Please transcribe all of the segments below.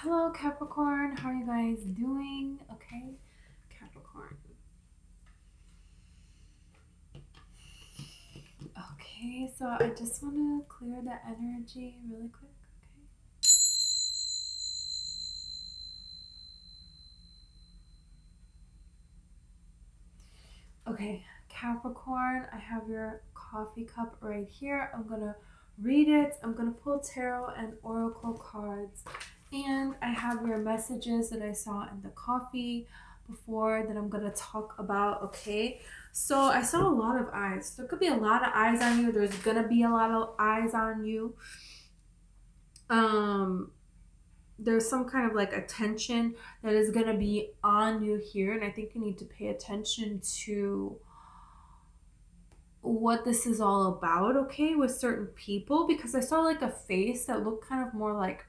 Hello, Capricorn. How are you guys doing? Okay, Capricorn. Okay, so I just want to clear the energy really quick. Okay, Capricorn, I have your coffee cup right here. I'm gonna read it. I'm gonna pull tarot and oracle cards. And I have your messages that I saw in the coffee before that I'm gonna talk about. Okay, so I saw a lot of eyes. There could be a lot of eyes on you. There's gonna be a lot of eyes on you. Um, there's some kind of like attention that is gonna be on you here, and I think you need to pay attention to what this is all about, okay, with certain people, because I saw like a face that looked kind of more like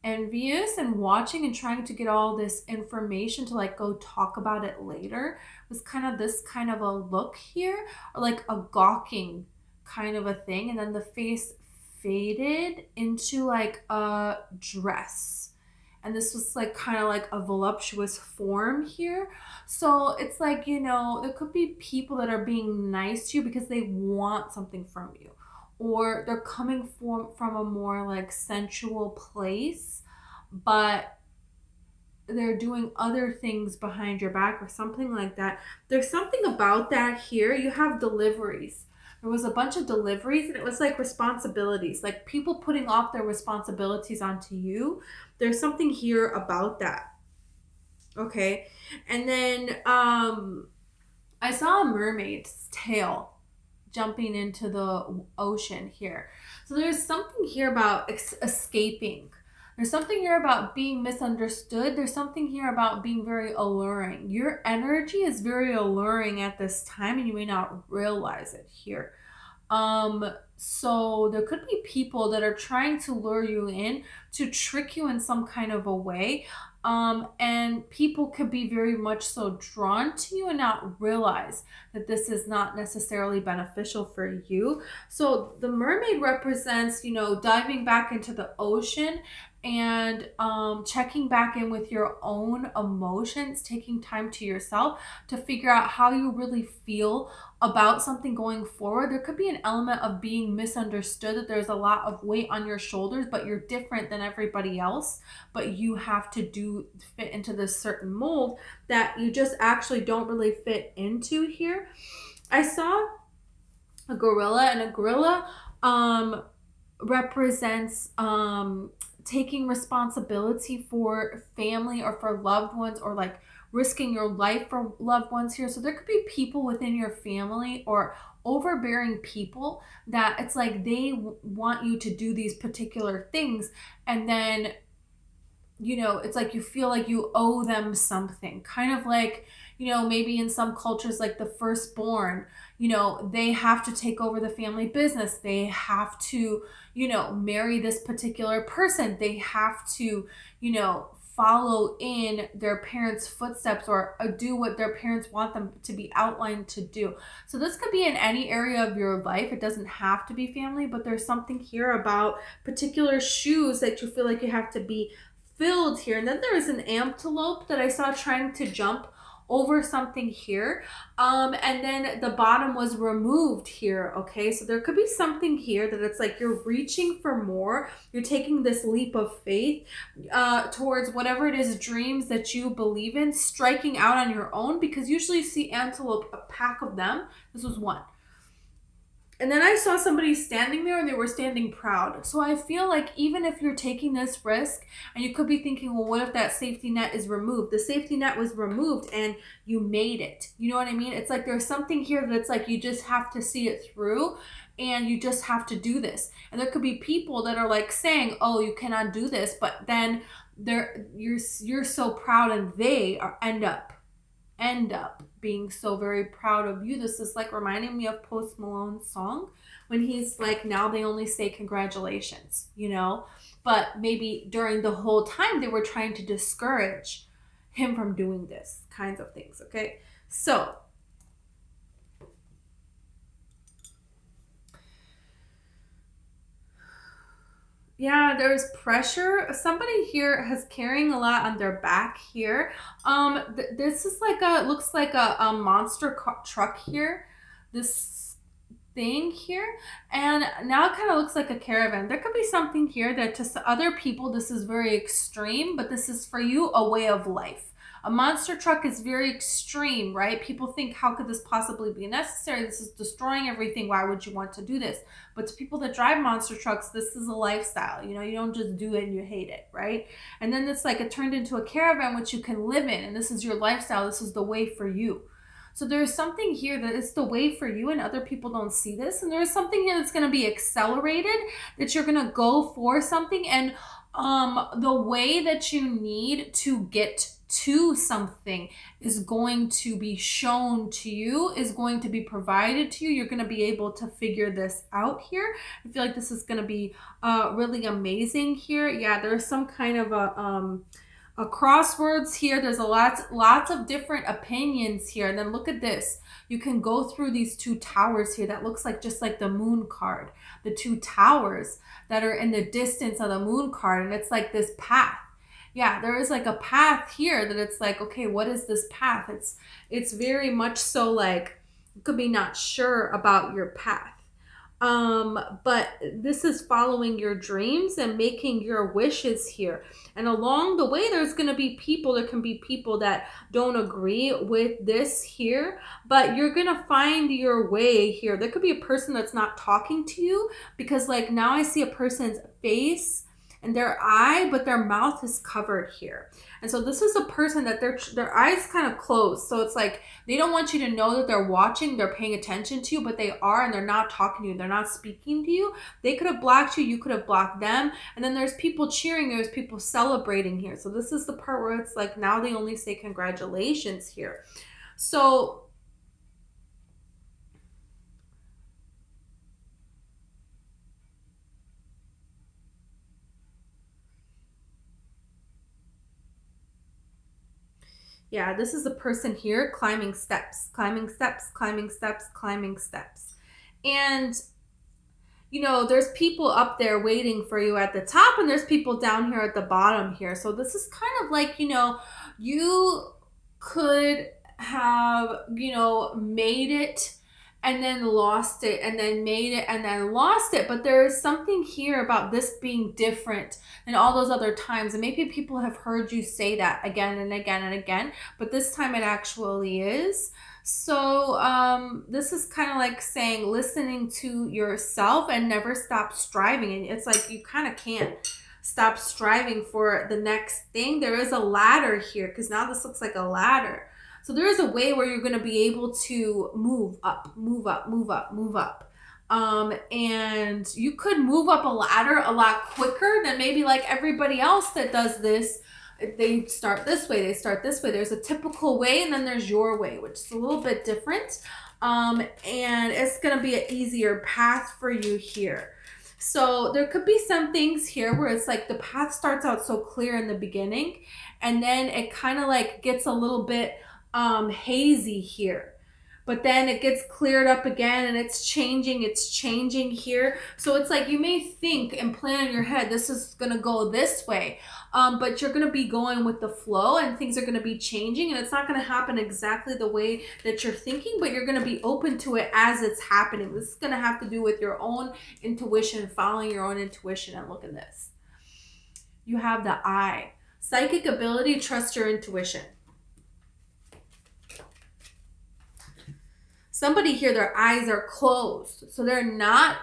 envious and watching and trying to get all this information to like go talk about it later. It was kind of this kind of a look here, or like a gawking kind of a thing, and then the face faded into like a dress, and this was like kind of like a voluptuous form here. So it's like, there could be people that are being nice to you because they want something from you, or they're coming from a more like sensual place, but they're doing other things behind your back or something like that. There's something about that here. You have deliveries. There was a bunch of deliveries, and it was like responsibilities, like people putting off their responsibilities onto you. There's something here about that. Okay. And then I saw a mermaid's tail jumping into the ocean here. So there's something here about escaping. There's something here about being misunderstood. There's something here about being very alluring. Your energy is very alluring at this time, and you may not realize it here. So there could be people that are trying to lure you in, to trick you in some kind of a way. And people could be very much so drawn to you and not realize that this is not necessarily beneficial for you. So the mermaid represents, diving back into the ocean and checking back in with your own emotions, taking time to yourself to figure out how you really feel about something going forward. There could be an element of being misunderstood, that there's a lot of weight on your shoulders, but you're different than everybody else, but you have to fit into this certain mold that you just actually don't really fit into here. I saw a gorilla, and a gorilla represents taking responsibility for family or for loved ones, or like risking your life for loved ones here. So there could be people within your family or overbearing people that it's like they want you to do these particular things, and then it's like you feel like you owe them something. Kind of like, maybe in some cultures, like the firstborn, they have to take over the family business. They have to, marry this particular person. They have to, follow in their parents' footsteps, or do what their parents want them to be outlined to do. So this could be in any area of your life. It doesn't have to be family, but there's something here about particular shoes that you feel like you have to be filled here. And then there is an antelope that I saw trying to jump over something here. And then the bottom was removed here. Okay, so there could be something here that it's like you're reaching for more. You're taking this leap of faith towards whatever it is, dreams that you believe in, striking out on your own, because usually you see antelope, a pack of them. This was one. And then I saw somebody standing there, and they were standing proud. So I feel like even if you're taking this risk, and you could be thinking, well, what if that safety net is removed? The safety net was removed and you made it. You know what I mean? It's like there's something here that's like you just have to see it through, and you just have to do this. And there could be people that are like saying, oh, you cannot do this, but then you're so proud, and they end up being so very proud of you. This is like reminding me of Post Malone's song when he's like, now they only say congratulations. But maybe during the whole time they were trying to discourage him from doing this kinds of things. Okay, so Yeah, there's pressure. Somebody here has carrying a lot on their back here. This is like looks like a monster truck here. This thing here, and now it kind of looks like a caravan. There could be something here that to other people this is very extreme, but this is for you a way of life. A monster truck is very extreme, right? People think, how could this possibly be necessary? This is destroying everything. Why would you want to do this? But to people that drive monster trucks, this is a lifestyle. You know, you don't just do it and you hate it, right? And then it's like it turned into a caravan which you can live in, and this is your lifestyle. This is the way for you. So there's something here that is the way for you, and other people don't see this. And there's something here that's going to be accelerated, that you're going to go for something, and the way that you need to get to something is going to be shown to you, is going to be provided to you. You're going to be able to figure this out here. I feel like this is going to be really amazing here. Yeah, there's some kind of a crosswords here. There's lots of different opinions here. And then look at this. You can go through these two towers here. That looks like just like the moon card. The two towers that are in the distance of the moon card. And it's like this path. Yeah, there is like a path here that it's like, okay, what is this path? It's very much so like, you could be not sure about your path. But this is following your dreams and making your wishes here. And along the way, there's going to be people, there can be people that don't agree with this here, but you're going to find your way here. There could be a person that's not talking to you, because like now I see a person's face and their eye, but their mouth is covered here. And so this is a person that their eyes kind of closed. So it's like they don't want you to know that they're watching, they're paying attention to you, but they are, and they're not talking to you, they're not speaking to you. They could have blocked you, you could have blocked them. And then there's people cheering, there's people celebrating here. So this is the part where it's like now they only say congratulations here. So yeah, this is the person here climbing steps, climbing steps, climbing steps, climbing steps. And, you know, there's people up there waiting for you at the top, and there's people down here at the bottom here. So this is kind of like, you know, you could have, you know, made it and then lost it, and then made it and then lost it. But there is something here about this being different than all those other times. And maybe people have heard you say that again and again and again, but this time it actually is. So this is kind of like saying, listening to yourself and never stop striving. And it's like you kind of can't stop striving for the next thing. There is a ladder here, because now this looks like a ladder. So there is a way where you're going to be able to move up, move up, move up, move up. And you could move up a ladder a lot quicker than maybe like everybody else that does this. They start this way, they start this way. There's a typical way, and then there's your way, which is a little bit different. And it's going to be an easier path for you here. So there could be some things here where it's like the path starts out so clear in the beginning, and then it kind of like gets a little bit hazy here, but then it gets cleared up again, and it's changing here. So it's like you may think and plan in your head, this is gonna go this way, but you're gonna be going with the flow, and things are gonna be changing, and it's not gonna happen exactly the way that you're thinking, but you're gonna be open to it as it's happening. This is gonna have to do with your own intuition, following your own intuition. And look at this, you have the eye, psychic ability, trust your intuition. Somebody here, their eyes are closed. So they're not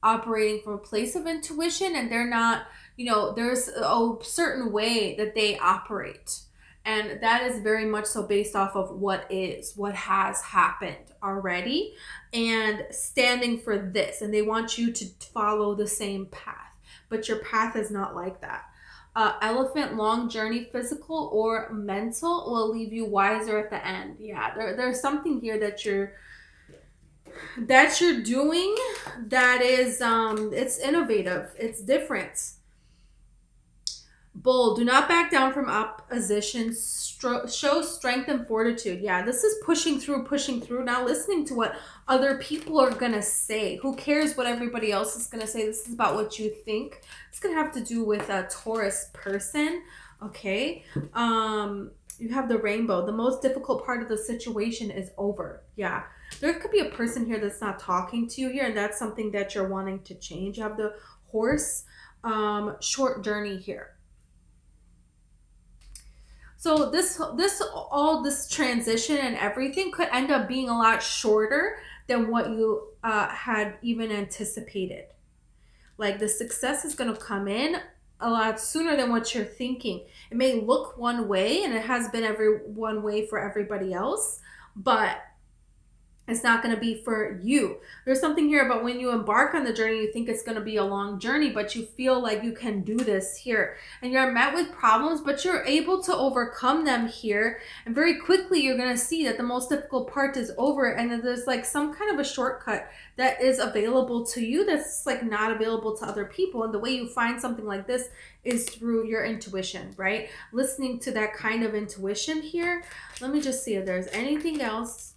operating from a place of intuition, and they're not, you know, there's a certain way that they operate. And that is very much so based off of what has happened already, and standing for this. And they want you to follow the same path, but your path is not like that. Elephant, long journey, physical or mental, will leave you wiser at the end. Yeah, there's something here that you're doing that is it's innovative, it's different, Bold. Do not back down from opposition. Show strength and fortitude. Yeah, this is pushing through, not listening to what other people are going to say. Who cares what everybody else is going to say? This is about what you think. It's going to have to do with a Taurus person. Okay. You have the rainbow. The most difficult part of the situation is over. Yeah. There could be a person here that's not talking to you here, and that's something that you're wanting to change. You have the horse. Short journey here. So this transition and everything could end up being a lot shorter than what you had even anticipated. Like the success is going to come in a lot sooner than what you're thinking. It may look one way, and it has been one way for everybody else, but it's not going to be for you. There's something here about when you embark on the journey, you think it's going to be a long journey, but you feel like you can do this here. And you're met with problems, but you're able to overcome them here. And very quickly, you're going to see that the most difficult part is over, and that there's like some kind of a shortcut that is available to you that's like not available to other people. And the way you find something like this is through your intuition, right? Listening to that kind of intuition here. Let me just see if there's anything else.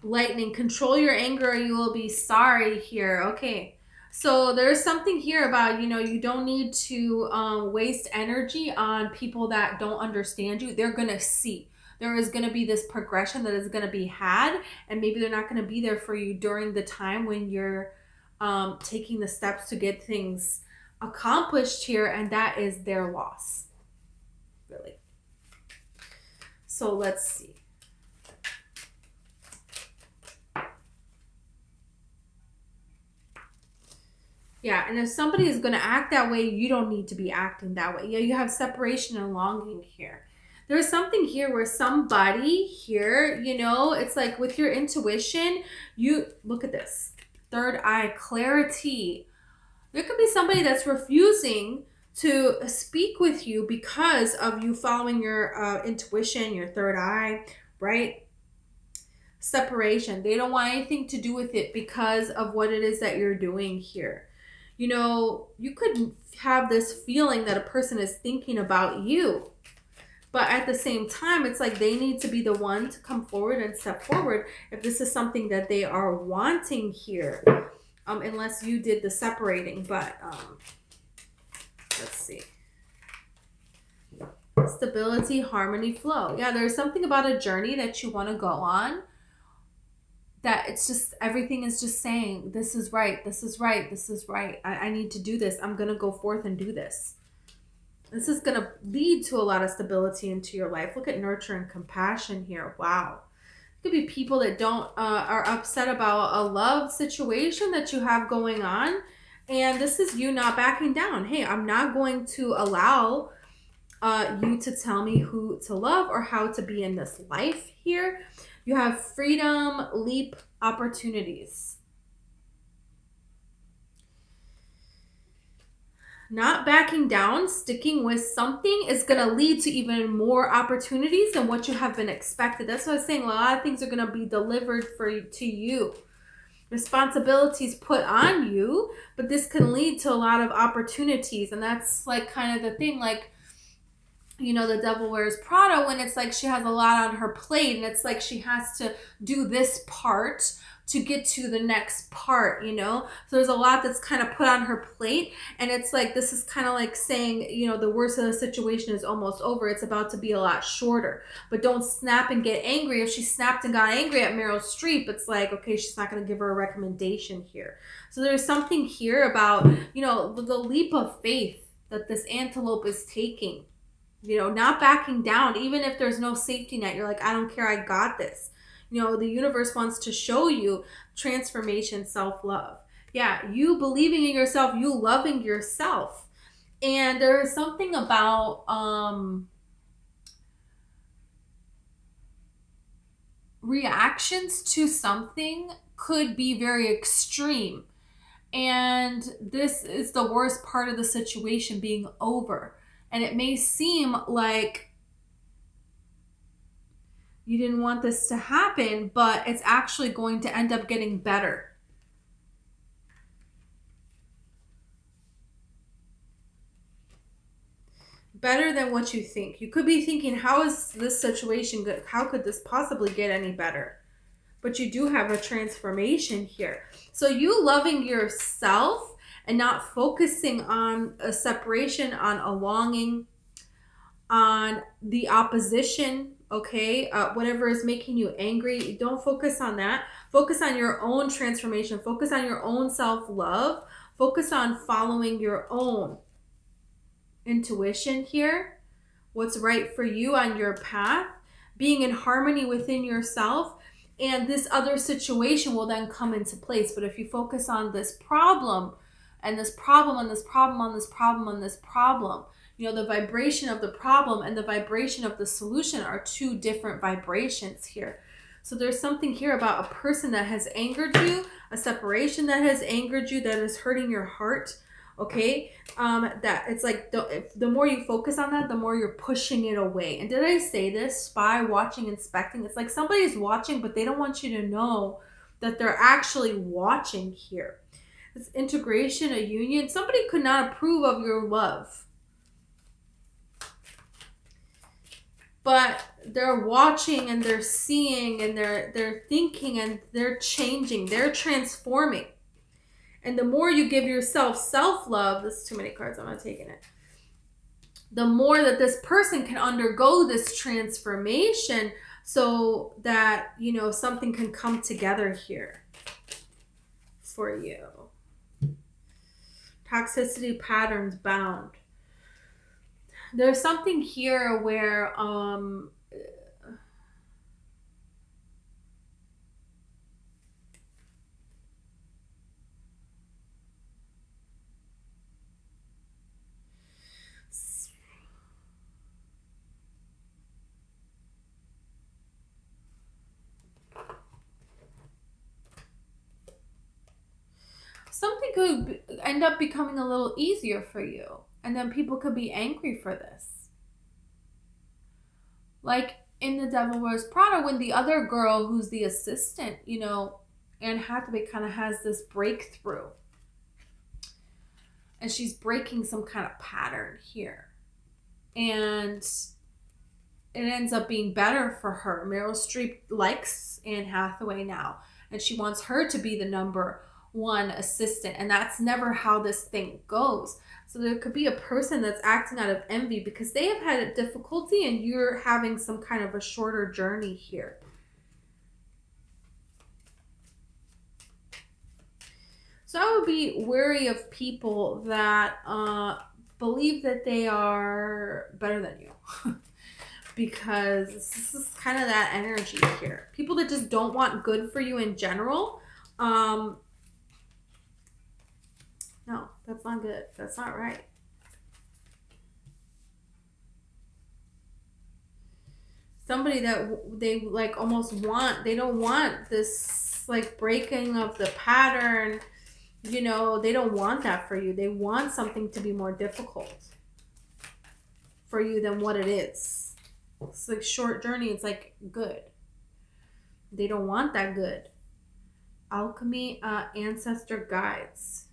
Lightning, control your anger or you will be sorry here. Okay, so there's something here about, you don't need to waste energy on people that don't understand you. They're going to see. There is going to be this progression that is going to be had, and maybe they're not going to be there for you during the time when you're taking the steps to get things accomplished here, and that is their loss, really. So let's see. Yeah, and if somebody is going to act that way, you don't need to be acting that way. Yeah, you have separation and longing here. There's something here where somebody here, it's like with your intuition, you look at this. Third eye, clarity. There could be somebody that's refusing to speak with you because of you following your intuition, your third eye, right? Separation. They don't want anything to do with it because of what it is that you're doing here. You could have this feeling that a person is thinking about you, but at the same time, it's like they need to be the one to come forward and step forward if this is something that they are wanting here, unless you did the separating. But let's see. Stability, harmony, flow. Yeah, there's something about a journey that you want to go on, that it's just, everything is just saying, this is right, this is right, this is right. I need to do this. I'm going to go forth and do this. This is going to lead to a lot of stability into your life. Look at nurture and compassion here. Wow. It could be people that are upset about a love situation that you have going on. And this is you not backing down. Hey, I'm not going to allow you to tell me who to love or how to be in this life here. You have freedom, leap, opportunities. Not backing down, sticking with something is going to lead to even more opportunities than what you have been expected. That's what I was saying. A lot of things are going to be delivered to you. Responsibilities put on you, but this can lead to a lot of opportunities. And that's like kind of the thing, like, the Devil Wears Prada, when it's like she has a lot on her plate and it's like she has to do this part to get to the next part, So there's a lot that's kind of put on her plate, and it's like, this is kind of like saying, the worst of the situation is almost over. It's about to be a lot shorter, but don't snap and get angry. If she snapped and got angry at Meryl Streep, it's like, okay, she's not going to give her a recommendation here. So there's something here about, the leap of faith that this antelope is taking. Not backing down, even if there's no safety net. You're like, I don't care, I got this. The universe wants to show you transformation, self-love. Yeah, you believing in yourself, you loving yourself. And there is something about reactions to something could be very extreme. And this is the worst part of the situation being over. And it may seem like you didn't want this to happen, but it's actually going to end up getting better. better than what you think. You could be thinking, how is this situation good? How could this possibly get any better? But you do have a transformation here. So you loving yourself and not focusing on a separation, on a longing, on the opposition, okay? Whatever is making you angry, don't focus on that. Focus on your own transformation. Focus on your own self-love. Focus on following your own intuition here, what's right for you on your path, being in harmony within yourself, and this other situation will then come into place. But if you focus on this problem and this problem and this problem on this problem on this problem, you know, the vibration of the problem and the vibration of the solution are two different vibrations here. So there's something here about a person that has angered you, a separation that has angered you, that is hurting your heart. Okay, that it's like the more you focus on that, the more you're pushing it away. And did I say this? Spy, watching, inspecting. It's like somebody's watching, but they don't want you to know that they're actually watching here. This integration, a union. Somebody could not approve of your love, but they're watching and they're seeing and they're thinking and they're changing, they're transforming. And the more you give yourself self-love, this is too many cards, I'm not taking it. The more that this person can undergo this transformation so that, you know, something can come together here for you. Toxicity patterns bound. There's something here where something could end up becoming a little easier for you. And then people could be angry for this. Like in The Devil Wears Prada, when the other girl who's the assistant, you know, Anne Hathaway kind of has this breakthrough. And she's breaking some kind of pattern here. And it ends up being better for her. Meryl Streep likes Anne Hathaway now. And she wants her to be the number one assistant. And that's never how this thing goes. So there could be a person that's acting out of envy because they have had a difficulty and you're having some kind of a shorter journey here. So I would be wary of people that believe that they are better than you. Because this is kind of that energy here. People that just don't want good for you in general. No, that's not good. That's not right. Somebody that they like almost want, they don't want this like breaking of the pattern. You know, they don't want that for you. They want something to be more difficult for you than what it is. It's like short journey. It's like good. They don't want that good. Alchemy, ancestor guides.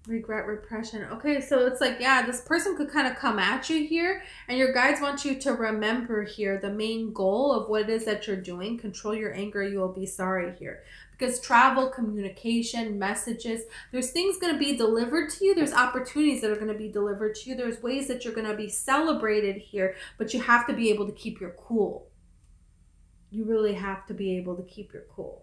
Regret, repression. Okay, so it's like, yeah, this person could kind of come at you here, and your guides want you to remember here the main goal of what it is that you're doing. Control your anger, you will be sorry here. Because travel, communication, messages, there's things going to be delivered to you. There's opportunities that are going to be delivered to you. There's ways that you're going to be celebrated here, but you have to be able to keep your cool. You really have to be able to keep your cool.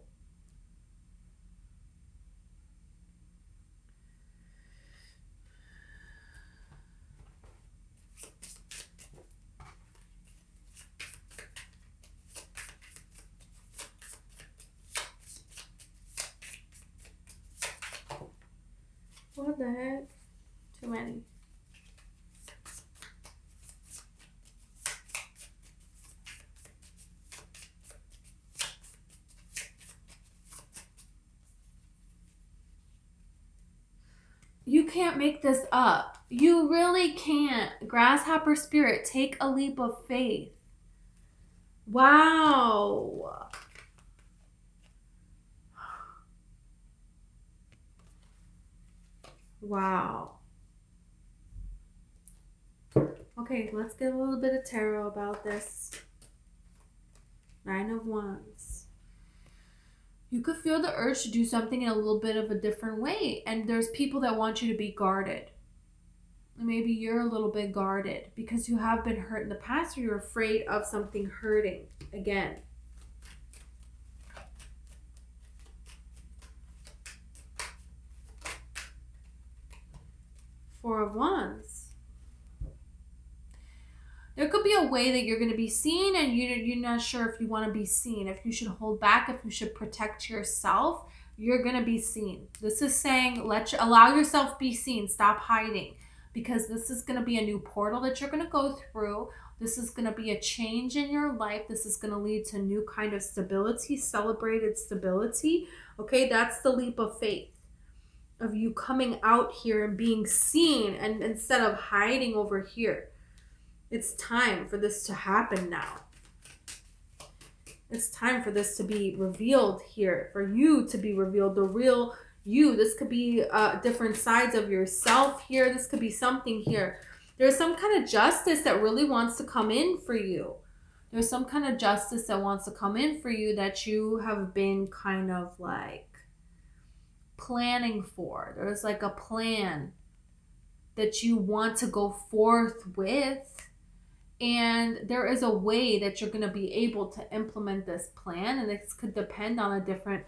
What the heck? Too many. You can't make this up. You really can't. Grasshopper spirit, take a leap of faith. Wow. Wow. Okay, let's get a little bit of tarot about this. 9 of Wands. You could feel the urge to do something in a little bit of a different way. And there's people that want you to be guarded. Maybe you're a little bit guarded because you have been hurt in the past, or you're afraid of something hurting again. 4 of Wands. There could be a way that you're going to be seen, and you're not sure if you want to be seen, if you should hold back, if you should protect yourself. You're going to be seen. This is saying allow yourself be seen. Stop hiding, because this is going to be a new portal that you're going to go through. This is going to be a change in your life. This is going to lead to new kind of stability, celebrated stability. Okay, that's the leap of faith, of you coming out here and being seen, and instead of hiding over here. It's time for this to happen now. It's time for this to be revealed here, for you to be revealed, the real you. This could be different sides of yourself here. This could be something here. There's some kind of justice that really wants to come in for you. There's some kind of justice that wants to come in for you that you have been kind of like planning for. There's like a plan that you want to go forth with. And there is a way that you're going to be able to implement this plan. And this could depend on a different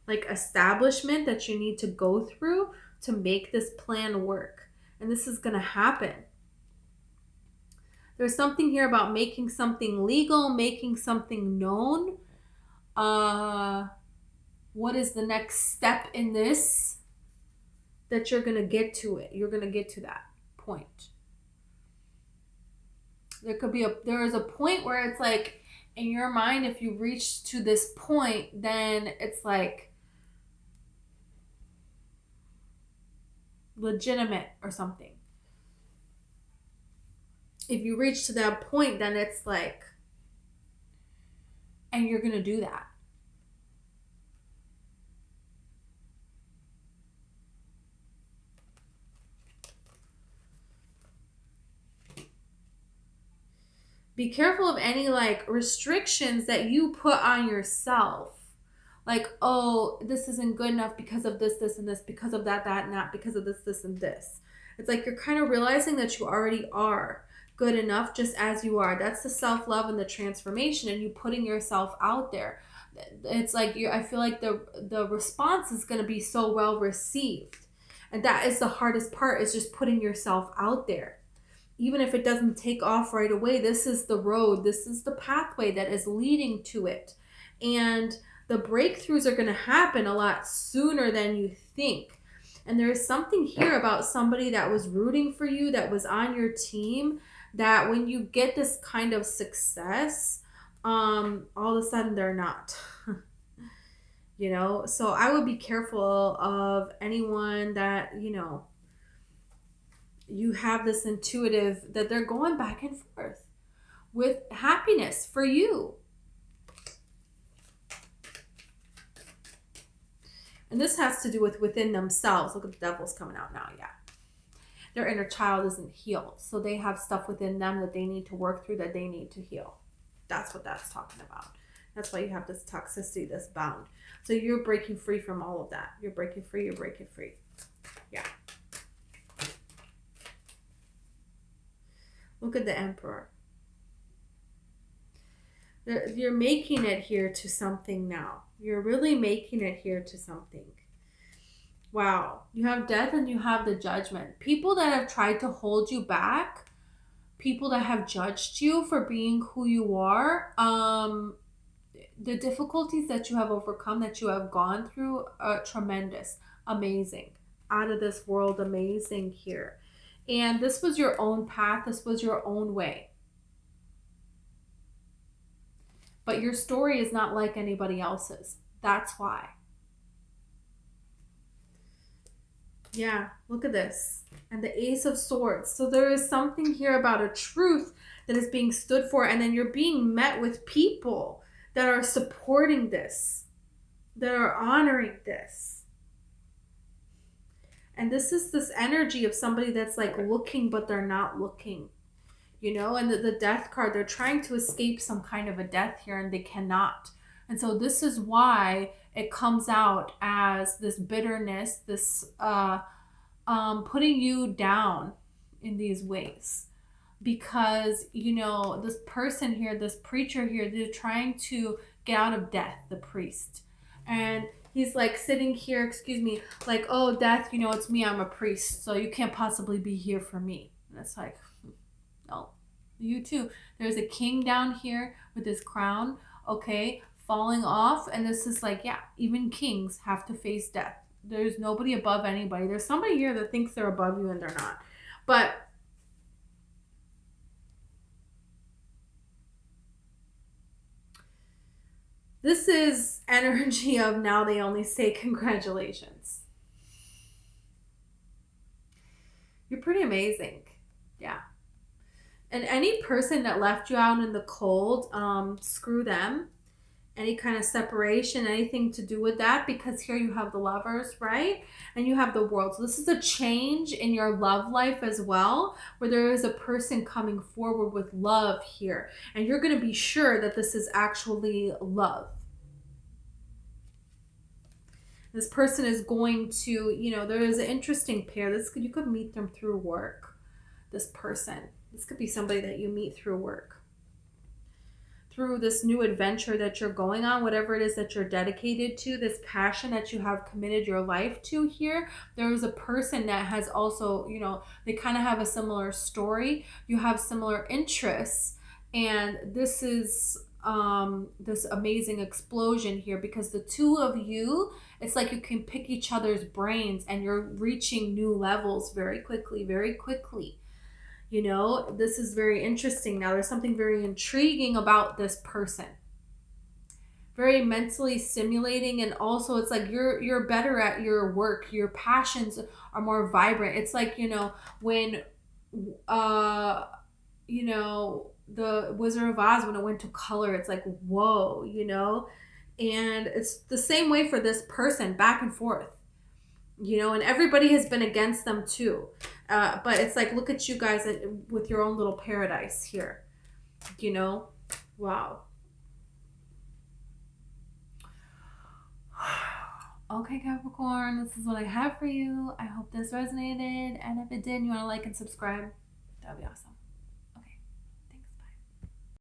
like establishment that you need to go through to make this plan work. And this is going to happen. There's something here about making something legal, making something known. What is the next step in this? That you're going to get to it. You're going to get to that point. There is a point where it's like, in your mind, if you reach to this point, then it's like legitimate or something. If you reach to that point, then it's like, and you're going to do that. Be careful of any like restrictions that you put on yourself. Like, oh, this isn't good enough because of this, this, and this, because of that, that, and that, because of this, this, and this. It's like you're kind of realizing that you already are good enough just as you are. That's the self-love and the transformation, and you putting yourself out there. It's like I feel like the response is going to be so well received. And that is the hardest part, is just putting yourself out there. Even if it doesn't take off right away, this is the road. This is the pathway that is leading to it. And the breakthroughs are going to happen a lot sooner than you think. And there is something here about somebody that was rooting for you, that was on your team, that when you get this kind of success, all of a sudden they're not. You know? So I would be careful of anyone that, you know, you have this intuitive that they're going back and forth with happiness for you. And this has to do with within themselves. Look at the devil's coming out now. Yeah. Their inner child isn't healed. So they have stuff within them that they need to work through, that they need to heal. That's what that's talking about. That's why you have this toxicity, this bound. So you're breaking free from all of that. You're breaking free. You're breaking free. Yeah. Look at the Emperor. You're making it here to something now. You're really making it here to something. Wow. You have death and you have the judgment. People that have tried to hold you back, people that have judged you for being who you are, the difficulties that you have overcome, that you have gone through, tremendous, amazing, out of this world, amazing here. And this was your own path. This was your own way. But your story is not like anybody else's. That's why. Yeah, look at this. And the Ace of Swords. So there is something here about a truth that is being stood for. And then you're being met with people that are supporting this, that are honoring this. And this is this energy of somebody that's like looking, but they're not looking, you know. And the death card, they're trying to escape some kind of a death here and they cannot. And so this is why it comes out as this bitterness, this putting you down in these ways. Because, you know, this person here, this preacher here, they're trying to get out of death, the priest. And he's like sitting here, excuse me, like, oh, death, you know, it's me, I'm a priest, so you can't possibly be here for me. And it's like, no, you too. There's a king down here with his crown, okay, falling off. And this is like, yeah, even kings have to face death. There's nobody above anybody. There's somebody here that thinks they're above you and they're not. But this is energy of now they only say congratulations. You're pretty amazing. Yeah. And any person that left you out in the cold, screw them. Any kind of separation, anything to do with that, because here you have the Lovers, right? And you have the World. So this is a change in your love life as well, where there is a person coming forward with love here. And you're going to be sure that this is actually love. This person is going to, you know, there is an interesting pair. You could meet them through work. This person. This could be somebody that you meet through work. Through this new adventure that you're going on, whatever it is that you're dedicated to, this passion that you have committed your life to here, there is a person that has also, you know, they kind of have a similar story. You have similar interests. And this is this amazing explosion here, because the two of you, it's like you can pick each other's brains and you're reaching new levels very quickly, very quickly. You know, this is very interesting. Now, there's something very intriguing about this person. Very mentally stimulating, and also it's like you're better at your work. Your passions are more vibrant. It's like, you know, when you know, the Wizard of Oz, when it went to color, it's like, whoa, you know. And it's the same way for this person, back and forth. You know, and everybody has been against them too. But it's like, look at you guys with your own little paradise here. You know? Wow. Okay, Capricorn, this is what I have for you. I hope this resonated. And if it did, you want to like and subscribe, that would be awesome.